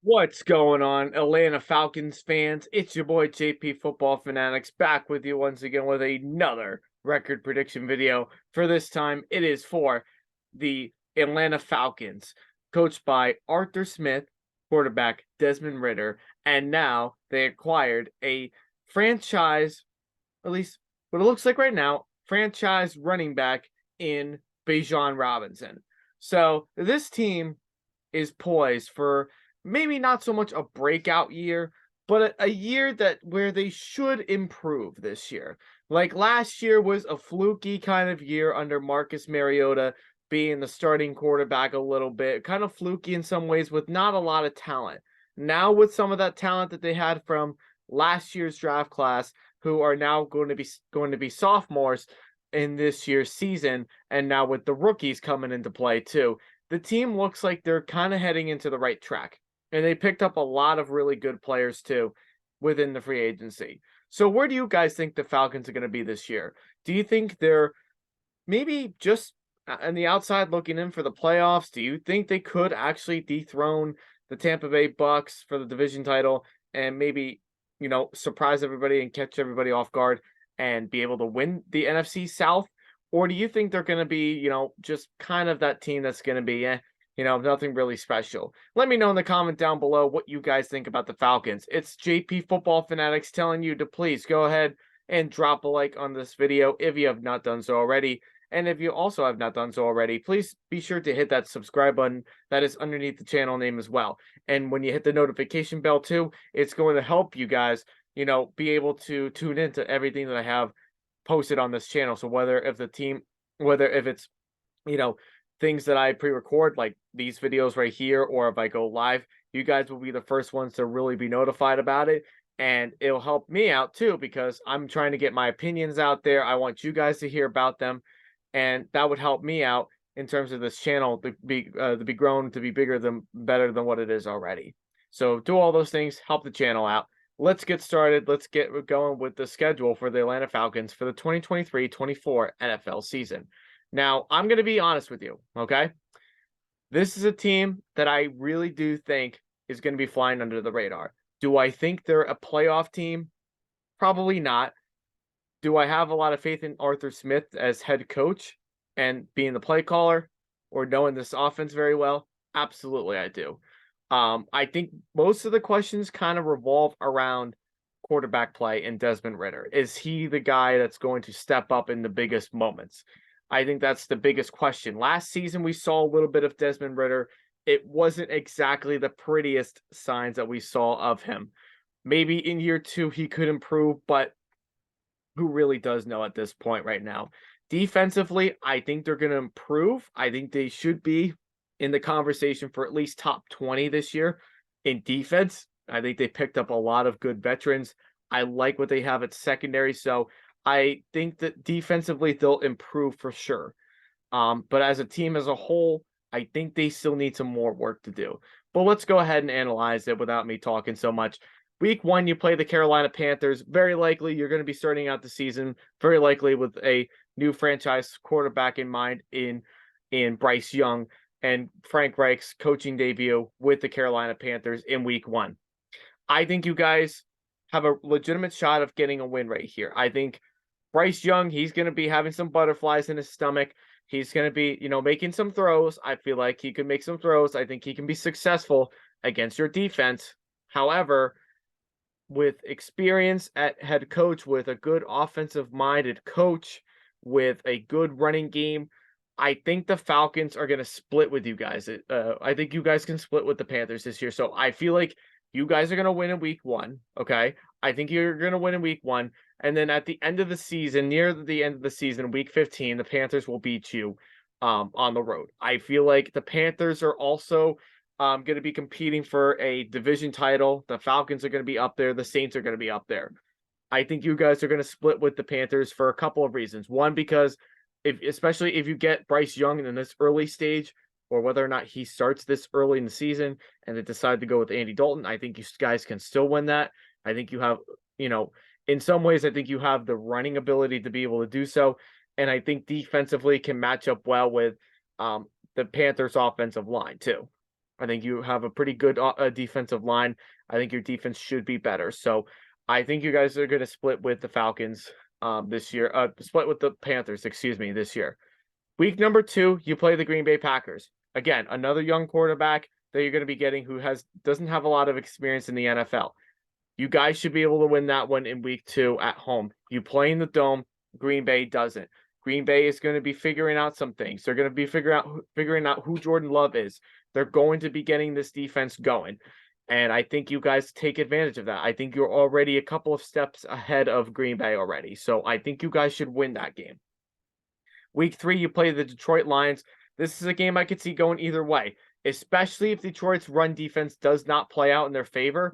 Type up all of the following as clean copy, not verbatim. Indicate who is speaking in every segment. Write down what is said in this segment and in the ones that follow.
Speaker 1: What's going on, Atlanta Falcons fans? It's your boy JP Football Fanatics back with you once again with another record prediction video. For this time, it is for the Atlanta Falcons, coached by Arthur Smith, quarterback Desmond Ritter, and now they acquired a franchise, at least what it looks like right now, franchise running back in Bijan Robinson. So this team is poised for maybe not so much a breakout year, but a year that where they should improve this year. Like last year was a fluky kind of year under Marcus Mariota being the starting quarterback a little bit, kind of fluky in some ways with not a lot of talent. Now with some of that talent that they had from last year's draft class, who are now going to be sophomores in this year's season, and now with the rookies coming into play too, the team looks like they're kind of heading into the right track. And they picked up a lot of really good players too within the free agency. So where do you guys think the Falcons are going to be this year? Do you think they're maybe just on the outside looking in for the playoffs? Do you think they could actually dethrone the Tampa Bay Bucks for the division title and maybe, surprise everybody and catch everybody off guard and be able to win the NFC South? Or do you think they're going to be, just kind of that team that's going to be, nothing really special? Let me know in the comment down below what you guys think about the Falcons. It's JP Football Fanatics telling you to please go ahead and drop a like on this video if you have not done so already. And if you also have not done so already, please be sure to hit that subscribe button that is underneath the channel name as well. And when you hit the notification bell too, it's going to help you guys, be able to tune into everything that I have posted on this channel. So whether if it's, you know, things that I pre-record, like these videos right here, or if I go live, you guys will be the first ones to really be notified about it. And it'll help me out too, because I'm trying to get my opinions out there. I want you guys to hear about them. And that would help me out in terms of this channel to be grown to be better than what it is already. So do all those things, help the channel out. Let's get started. Let's get going with the schedule for the Atlanta Falcons for the 2023-24 NFL season. Now, I'm going to be honest with you, okay? This is a team that I really do think is going to be flying under the radar. Do I think they're a playoff team? Probably not. Do I have a lot of faith in Arthur Smith as head coach and being the play caller or knowing this offense very well? Absolutely, I do. I think most of the questions kind of revolve around quarterback play and Desmond Ritter. Is he the guy that's going to step up in the biggest moments? I think that's the biggest question. Last season, we saw a little bit of Desmond Ritter. It wasn't exactly the prettiest signs that we saw of him. Maybe in year two, he could improve, but who really does know at this point right now? Defensively, I think they're going to improve. I think they should be in the conversation for at least top 20 this year in defense. I think they picked up a lot of good veterans. I like what they have at secondary. So I think that defensively they'll improve for sure. But as a team as a whole, I think they still need some more work to do. But let's go ahead and analyze it without me talking so much. Week 1, you play the Carolina Panthers. Very likely you're going to be starting out the season, very likely with a new franchise quarterback in mind in Bryce Young and Frank Reich's coaching debut with the Carolina Panthers in Week 1. I think you guys have a legitimate shot of getting a win right here. I think Bryce Young, he's going to be having some butterflies in his stomach. He's going to be, making some throws. I feel like he could make some throws. I think he can be successful against your defense. However, with experience at head coach, with a good offensive-minded coach, with a good running game, I think the Falcons are going to split with you guys. I think you guys can split with the Panthers this year. So I feel like you guys are going to win in Week 1, okay? I think you're going to win in Week 1. And then at the end of the season, near the end of the season, Week 15, the Panthers will beat you on the road. I feel like the Panthers are also going to be competing for a division title. The Falcons are going to be up there. The Saints are going to be up there. I think you guys are going to split with the Panthers for a couple of reasons. One, because especially if you get Bryce Young in this early stage, or whether or not he starts this early in the season and they decide to go with Andy Dalton, I think you guys can still win that. I think you have, in some ways, I think you have the running ability to be able to do so. And I think defensively can match up well with the Panthers offensive line too. I think you have a pretty good defensive line. I think your defense should be better. So I think you guys are going to split with the Falcons this year. Split with the Panthers, excuse me, this year. Week number 2, you play the Green Bay Packers. Again, another young quarterback that you're going to be getting who doesn't have a lot of experience in the NFL. You guys should be able to win that one in week 2 at home. You play in the Dome. Green Bay doesn't. Green Bay is going to be figuring out some things. They're going to be figuring out who Jordan Love is. They're going to be getting this defense going. And I think you guys take advantage of that. I think you're already a couple of steps ahead of Green Bay already. So I think you guys should win that game. Week 3, you play the Detroit Lions. This is a game I could see going either way, especially if Detroit's run defense does not play out in their favor.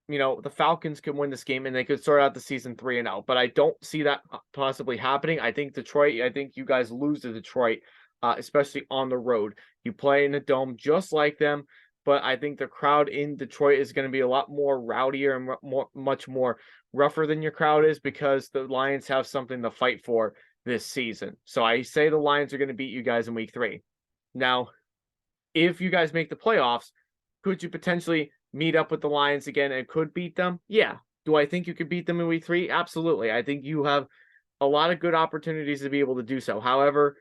Speaker 1: The Falcons can win this game and they could start out the season 3-0, but I don't see that possibly happening. I think you guys lose to Detroit, especially on the road. You play in a dome just like them, but I think the crowd in Detroit is going to be a lot more rowdier and much more rougher than your crowd is because the Lions have something to fight for this season. So I say the Lions are going to beat you guys in week 3. Now, if you guys make the playoffs, could you potentially meet up with the Lions again and could beat them? Yeah. Do I think you could beat them in week 3? Absolutely. I think you have a lot of good opportunities to be able to do so. However,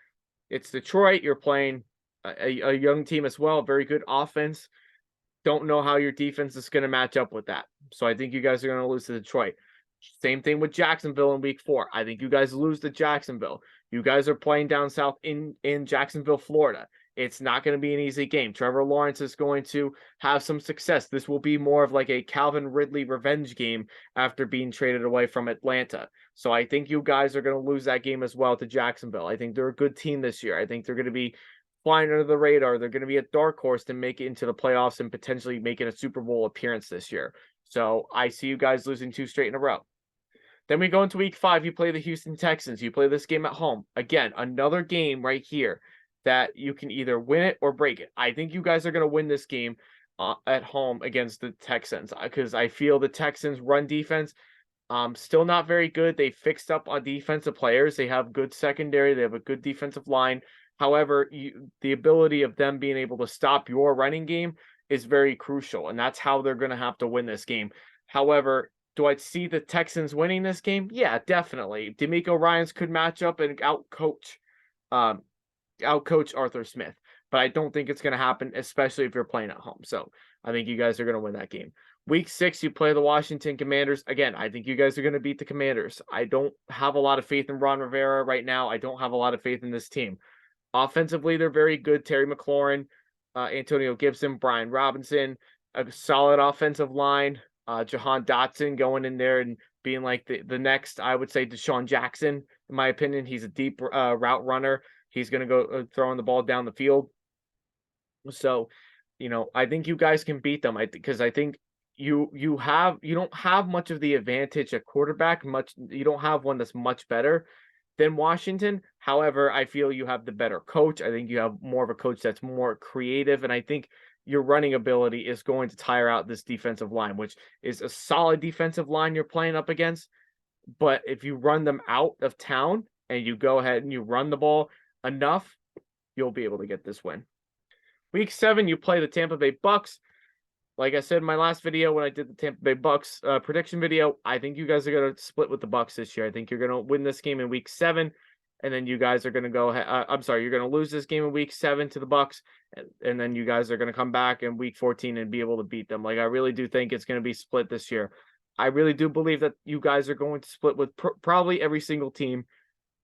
Speaker 1: it's Detroit. You're playing a young team as well, very good offense. Don't know how your defense is going to match up with that. So I think you guys are going to lose to Detroit. Same thing with Jacksonville in week 4. I think you guys lose to Jacksonville. You guys are playing down south in Jacksonville, Florida. It's not going to be an easy game. Trevor Lawrence is going to have some success. This will be more of like a Calvin Ridley revenge game after being traded away from Atlanta. So I think you guys are going to lose that game as well to Jacksonville. I think they're a good team this year. I think they're going to be flying under the radar. They're going to be a dark horse to make it into the playoffs and potentially making a Super Bowl appearance this year. So I see you guys losing 2 straight in a row. Then we go into week 5. You play the Houston Texans. You play this game at home. Again, another game right here that you can either win it or break it. I think you guys are going to win this game at home against the Texans because I feel the Texans' run defense still not very good. They fixed up on defensive players. They have good secondary. They have a good defensive line. However, the ability of them being able to stop your running game is very crucial, and that's how they're going to have to win this game. However, do I see the Texans winning this game? Yeah, definitely. D'Amico Ryans could match up and outcoach Arthur Smith, but I don't think it's going to happen, especially if you're playing at home. So I think you guys are going to win that game. Week 6, you play the Washington Commanders. Again, I think you guys are going to beat the Commanders. I don't have a lot of faith in Ron Rivera right now. I don't have a lot of faith in this team. Offensively, they're very good. Terry McLaurin, Antonio Gibson, Brian Robinson, a solid offensive line. Jahan Dotson going in there and being like the next, I would say, Deshaun Jackson, in my opinion. He's a deep route runner. He's going to go throwing the ball down the field. So, I think you guys can beat them. Because I think you don't have much of the advantage at quarterback. You don't have one that's much better than Washington. However, I feel you have the better coach. I think you have more of a coach that's more creative, and I think your running ability is going to tire out this defensive line, which is a solid defensive line you're playing up against. But if you run them out of town and you go ahead and you run the ball enough, you'll be able to get this win. Week 7, you play the Tampa Bay Bucks. Like I said in my last video when I did the Tampa Bay Bucks prediction video, I think you guys are going to split with the Bucks this year. I think you're going to win this game in week 7, and then you guys are going to go ahead. You're going to lose this game in week 7 to the Bucks, and then you guys are going to come back in week 14 and be able to beat them. Like, I really do think it's going to be split this year. I really do believe that you guys are going to split with probably every single team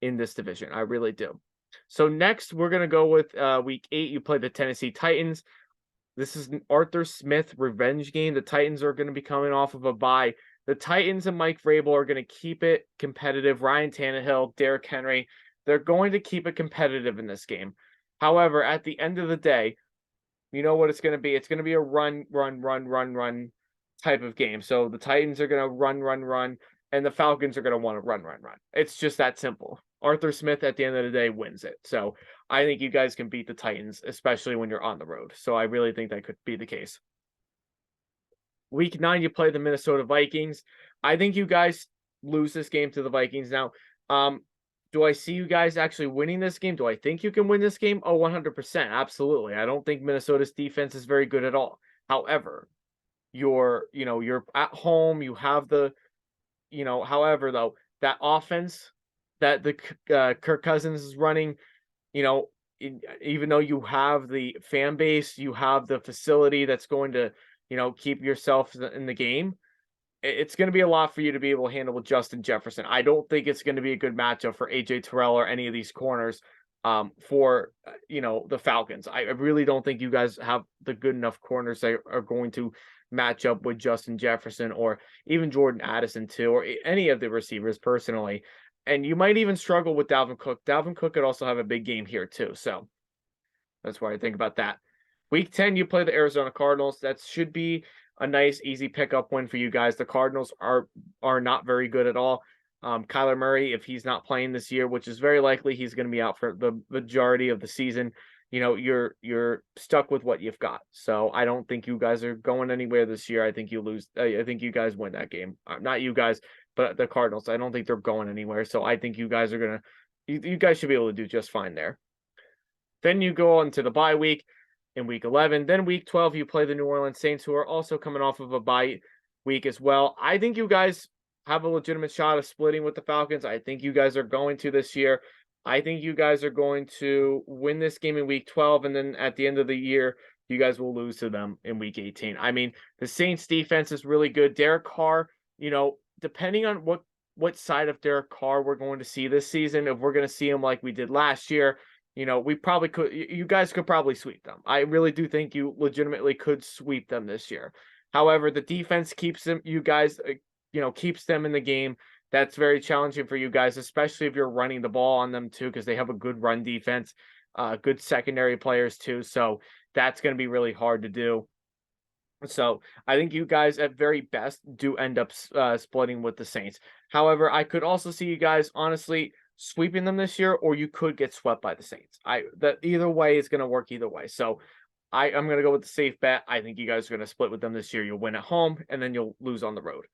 Speaker 1: in this division. I really do. So next, we're going to go with week 8. You play the Tennessee Titans. This is an Arthur Smith revenge game. The Titans are going to be coming off of a bye. The Titans and Mike Vrabel are going to keep it competitive. Ryan Tannehill, Derrick Henry, they're going to keep it competitive in this game. However, at the end of the day, you know what it's going to be? It's going to be a run type of game. So the Titans are going to run, and the Falcons are going to want to run. It's just that simple. Arthur Smith, at the end of the day, wins it. So I think you guys can beat the Titans, especially when you're on the road. So I really think that could be the case. Week 9, you play the Minnesota Vikings. I think you guys lose this game to the Vikings. Now, Do I see you guys actually winning this game? Do I think you can win this game? Oh, 100%. Absolutely. I don't think Minnesota's defense is very good at all. However, you're at home, you have however, though, that offense that Kirk Cousins is running, you know, even though you have the fan base, you have the facility that's going to, keep yourself in the game. It's going to be a lot for you to be able to handle with Justin Jefferson. I don't think it's going to be a good matchup for AJ Terrell or any of these corners for the Falcons. I really don't think you guys have the good enough corners that are going to match up with Justin Jefferson or even Jordan Addison too, or any of the receivers personally. And you might even struggle with Dalvin Cook. Dalvin Cook could also have a big game here too. So that's why I think about that. Week 10, you play the Arizona Cardinals. That should be a nice, easy pickup win for you guys. The Cardinals are not very good at all. Kyler Murray, if he's not playing this year, which is very likely he's going to be out for the majority of the season, you're stuck with what you've got. So I don't think you guys are going anywhere this year. I think you lose. I think you guys win that game. Not you guys, but the Cardinals. I don't think they're going anywhere. So I think you guys are gonna. You guys should be able to do just fine there. Then you go on to the bye week in week 11. Then week 12, you play the New Orleans Saints, who are also coming off of a bye week as well. I think you guys have a legitimate shot of splitting with the Falcons. I think you guys are going to this year. I think you guys are going to win this game in week 12, and then at the end of the year, you guys will lose to them in week 18. I mean, the Saints defense is really good. Derek Carr, depending on what side of Derek Carr we're going to see this season, if we're going to see him like we did last year, we probably could. You guys could probably sweep them. I really do think you legitimately could sweep them this year. However, the defense keeps them. You guys, keeps them in the game. That's very challenging for you guys, especially if you're running the ball on them too, because they have a good run defense, good secondary players too. So that's going to be really hard to do. So I think you guys at very best do end up splitting with the Saints. However, I could also see you guys honestly sweeping them this year, or you could get swept by the Saints. That either way is going to work either way. So I'm going to go with the safe bet. I think you guys are going to split with them this year. You'll win at home, and then you'll lose on the road.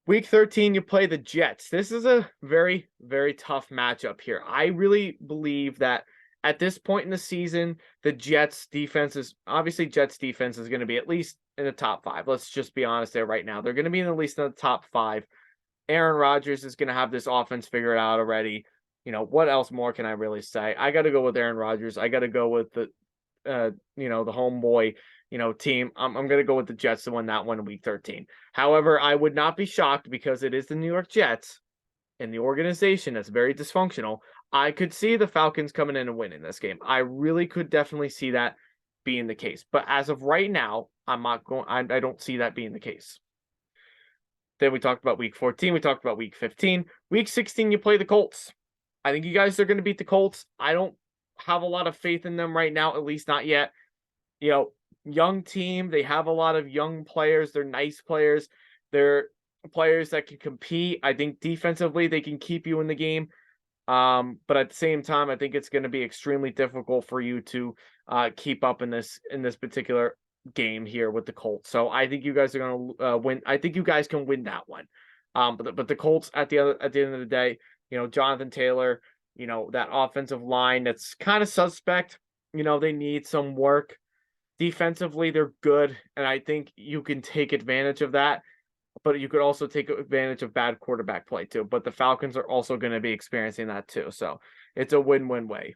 Speaker 1: Week 13, you play the Jets. This is a very, very tough matchup here. I really believe that at this point in the season, the Jets defense is going to be at least in the top 5. Let's just be honest there right now. They're going to be at least in the top 5. Aaron Rodgers is going to have this offense figured out already. What else more can I really say? I got to go with Aaron Rodgers. I got to go with the homeboy, team. I'm going to go with the Jets to win that one in week 13. However, I would not be shocked because it is the New York Jets and the organization that's very dysfunctional. I could see the Falcons coming in and winning this game. I really could definitely see that being the case. But as of right now, I don't see that being the case. Then we talked about week 14. We talked about week 15. Week 16, you play the Colts. I think you guys are going to beat the Colts. I don't have a lot of faith in them right now, at least not yet. Young team. They have a lot of young players. They're nice players. They're players that can compete. I think defensively they can keep you in the game. But at the same time, I think it's going to be extremely difficult for you to keep up in this particular game here with the Colts. So I think you guys are going to win. I think you guys can win that one. But the Colts at the end of the day, Jonathan Taylor, that offensive line that's kind of suspect. They need some work. Defensively, they're good, and I think you can take advantage of that. But you could also take advantage of bad quarterback play too. But the Falcons are also going to be experiencing that too. So it's a win-win way.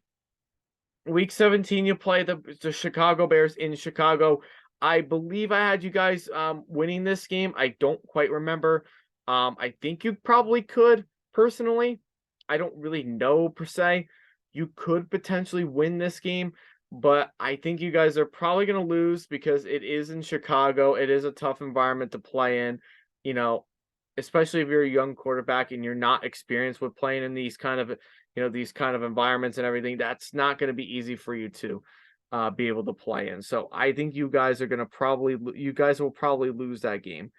Speaker 1: Week 17, you play the Chicago Bears in Chicago. I believe I had you guys winning this game. I don't quite remember. I think you probably could, personally. I don't really know per se. You could potentially win this game, but I think you guys are probably going to lose because it is in Chicago. It is a tough environment to play in, especially if you're a young quarterback and you're not experienced with playing in these kind of environments and everything. That's not going to be easy for you to be able to play in. So I think you guys will probably lose that game.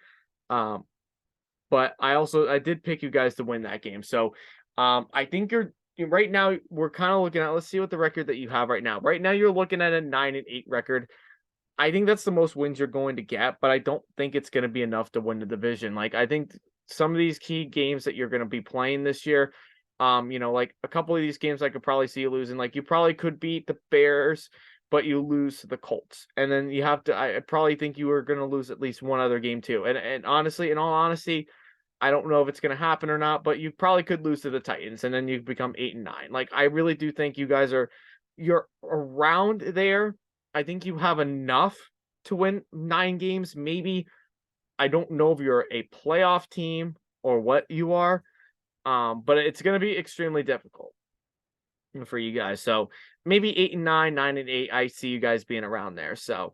Speaker 1: But I did pick you guys to win that game. So I think right now we're kind of looking at, let's see what the record that you have right now. Right now you're looking at a 9-8 record. I think that's the most wins you're going to get, but I don't think it's going to be enough to win the division. Like, I think some of these key games that you're going to be playing this year, Like a couple of these games I could probably see you losing. Like you probably could beat the Bears, but you lose to the Colts. And then you have to I probably think you were gonna lose at least one other game too. And honestly, in all honesty, I don't know if it's gonna happen or not, but you probably could lose to the Titans and then you become 8-9. Like I really do think you're around there. I think you have enough to win 9 games, maybe. I don't know if you're a playoff team or what you are. But it's going to be extremely difficult for you guys. So maybe 8-9, 9-8. I see you guys being around there. So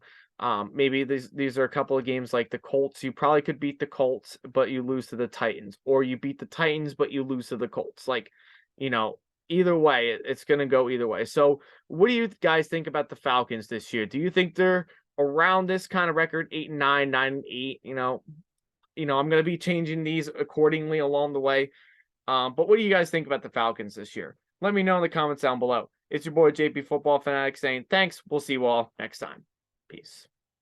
Speaker 1: maybe these are a couple of games like the Colts. You probably could beat the Colts, but you lose to the Titans, or you beat the Titans, but you lose to the Colts. Like, either way, it's going to go either way. So what do you guys think about the Falcons this year? Do you think they're around this kind of record, 8-9, 9-8? I'm going to be changing these accordingly along the way. But what do you guys think about the Falcons this year? Let me know in the comments down below. It's your boy JP Football Fanatic saying thanks. We'll see you all next time. Peace.